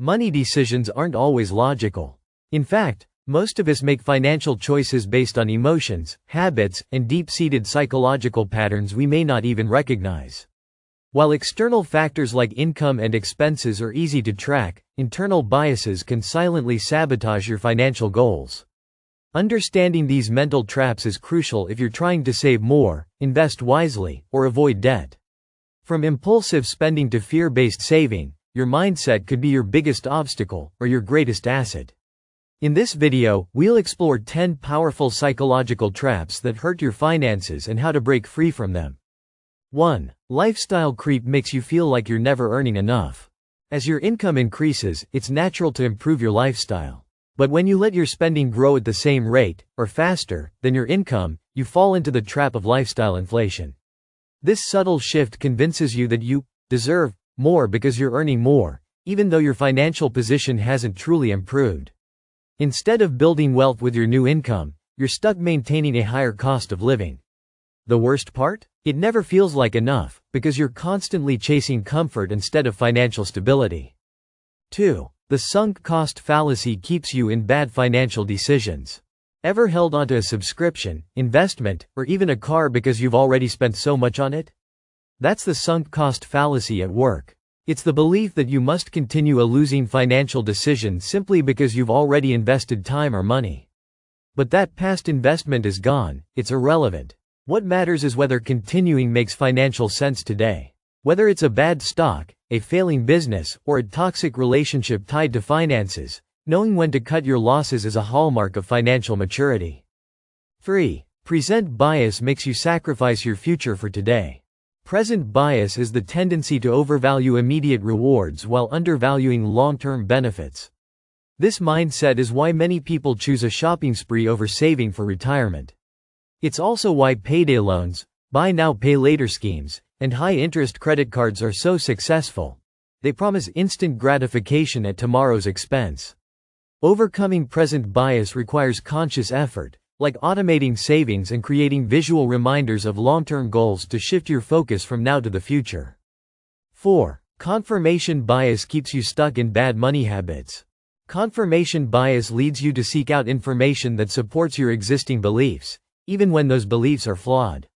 Money decisions aren't always logical. In fact, most of us make financial choices based on emotions, habits, and deep-seated psychological patterns we may not even recognize. While external factors like income and expenses are easy to track, internal biases can silently sabotage your financial goals. Understanding these mental traps is crucial if you're trying to save more, invest wisely, or avoid debt. From impulsive spending to fear-based saving, your mindset could be your biggest obstacle or your greatest asset. In this video, we'll explore 10 powerful psychological traps that hurt your finances and how to break free from them. 1. Lifestyle creep makes you feel like you're never earning enough. As your income increases, it's natural to improve your lifestyle. But when you let your spending grow at the same rate, or faster, than your income, you fall into the trap of lifestyle inflation. This subtle shift convinces you that you deserve more because you're earning more, even though your financial position hasn't truly improved. Instead of building wealth with your new income, you're stuck maintaining a higher cost of living. The worst part? It never feels like enough, because you're constantly chasing comfort instead of financial stability. 2. The sunk cost fallacy keeps you in bad financial decisions. Ever held onto a subscription, investment, or even a car because you've already spent so much on it? That's the sunk cost fallacy at work. It's the belief that you must continue a losing financial decision simply because you've already invested time or money. But that past investment is gone, it's irrelevant. What matters is whether continuing makes financial sense today. Whether it's a bad stock, a failing business, or a toxic relationship tied to finances, knowing when to cut your losses is a hallmark of financial maturity. 3. Present bias makes you sacrifice your future for today. Present bias is the tendency to overvalue immediate rewards while undervaluing long-term benefits. This mindset is why many people choose a shopping spree over saving for retirement. It's also why payday loans, buy now pay later schemes, and high-interest credit cards are so successful. They promise instant gratification at tomorrow's expense. Overcoming present bias requires conscious effort, like automating savings and creating visual reminders of long-term goals to shift your focus from now to the future. 4. Confirmation bias keeps you stuck in bad money habits. Confirmation bias leads you to seek out information that supports your existing beliefs, even when those beliefs are flawed.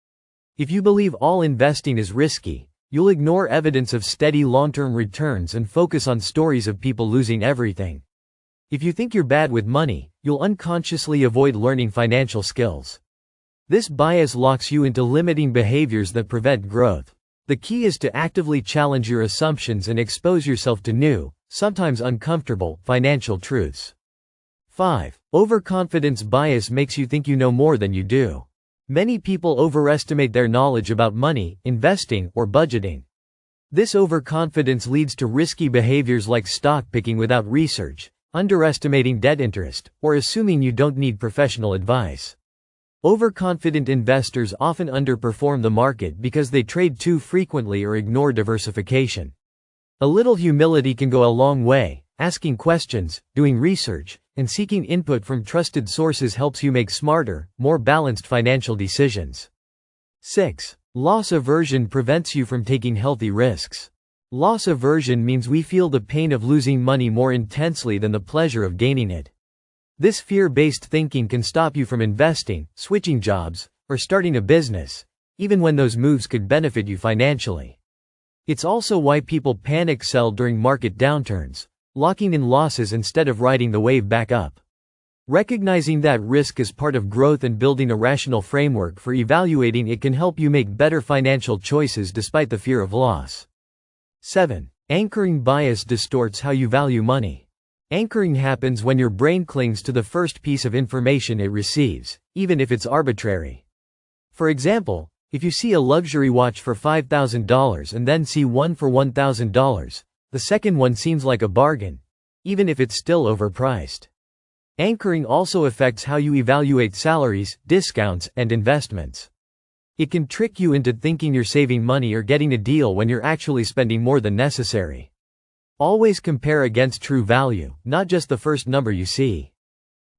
If you believe all investing is risky, you'll ignore evidence of steady long-term returns and focus on stories of people losing everything. If you think you're bad with money, you'll unconsciously avoid learning financial skills. This bias locks you into limiting behaviors that prevent growth. The key is to actively challenge your assumptions and expose yourself to new, sometimes uncomfortable, financial truths. 5. Overconfidence bias makes you think you know more than you do. Many people overestimate their knowledge about money, investing, or budgeting. This overconfidence leads to risky behaviors like stock picking without research, underestimating debt interest, or assuming you don't need professional advice. Overconfident investors often underperform the market because they trade too frequently or ignore diversification. A little humility can go a long way. Asking questions, doing research, and seeking input from trusted sources helps you make smarter, more balanced financial decisions. 6. Loss aversion prevents you from taking healthy risks. Loss aversion means we feel the pain of losing money more intensely than the pleasure of gaining it. This fear-based thinking can stop you from investing, switching jobs, or starting a business, even when those moves could benefit you financially. It's also why people panic sell during market downturns, locking in losses instead of riding the wave back up. Recognizing that risk is part of growth and building a rational framework for evaluating it can help you make better financial choices despite the fear of loss. 7. Anchoring bias distorts how you value money. Anchoring happens when your brain clings to the first piece of information it receives, even if it's arbitrary. For example, if you see a luxury watch for $5,000 and then see one for $1,000, the second one seems like a bargain, even if it's still overpriced. Anchoring also affects how you evaluate salaries, discounts, and investments. It can trick you into thinking you're saving money or getting a deal when you're actually spending more than necessary. Always compare against true value, not just the first number you see.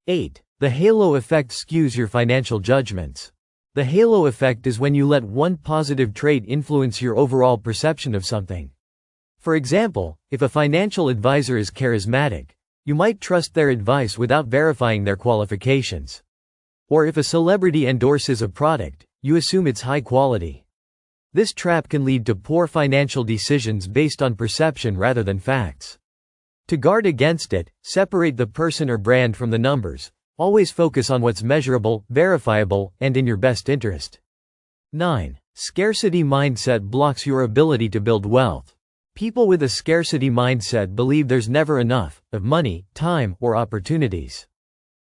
8. The halo effect skews your financial judgments. The halo effect is when you let one positive trait influence your overall perception of something. For example, if a financial advisor is charismatic, you might trust their advice without verifying their qualifications. Or if a celebrity endorses a product, you assume it's high quality. This trap can lead to poor financial decisions based on perception rather than facts. To guard against it, separate the person or brand from the numbers. Always focus on what's measurable, verifiable, and in your best interest. 9. Scarcity mindset blocks your ability to build wealth. People with a scarcity mindset believe there's never enough of money, time, or opportunities.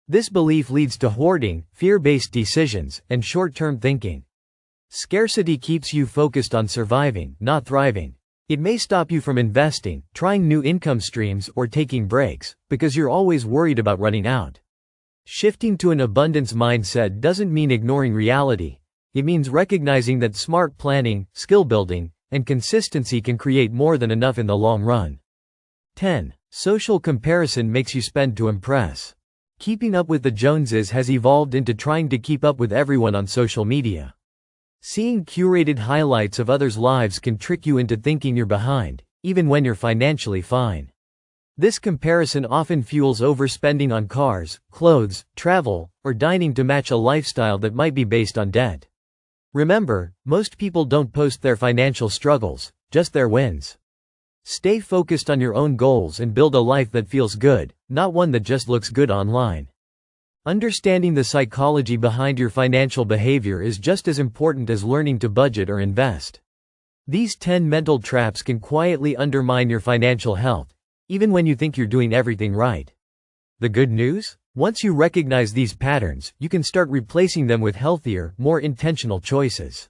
This belief leads to hoarding, fear-based decisions, and short-term thinking. Scarcity keeps you focused on surviving, not thriving. It may stop you from investing, trying new income streams, or taking breaks, because you're always worried about running out. Shifting to an abundance mindset doesn't mean ignoring reality. It means recognizing that smart planning, skill building, and consistency can create more than enough in the long run. 10. Social comparison makes you spend to impress. Keeping up with the Joneses has evolved into trying to keep up with everyone on social media. Seeing curated highlights of others' lives can trick you into thinking you're behind, even when you're financially fine. This comparison often fuels overspending on cars, clothes, travel, or dining to match a lifestyle that might be based on debt. Remember, most people don't post their financial struggles, just their wins. Stay focused on your own goals and build a life that feels good, not one that just looks good online. Understanding the psychology behind your financial behavior is just as important as learning to budget or invest. These 10 mental traps can quietly undermine your financial health, even when you think you're doing everything right. The good news? Once you recognize these patterns, you can start replacing them with healthier, more intentional choices.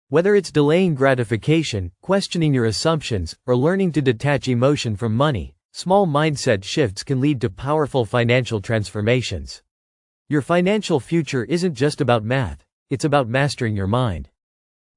Whether it's delaying gratification, questioning your assumptions, or learning to detach emotion from money, small mindset shifts can lead to powerful financial transformations. Your financial future isn't just about math, it's about mastering your mind.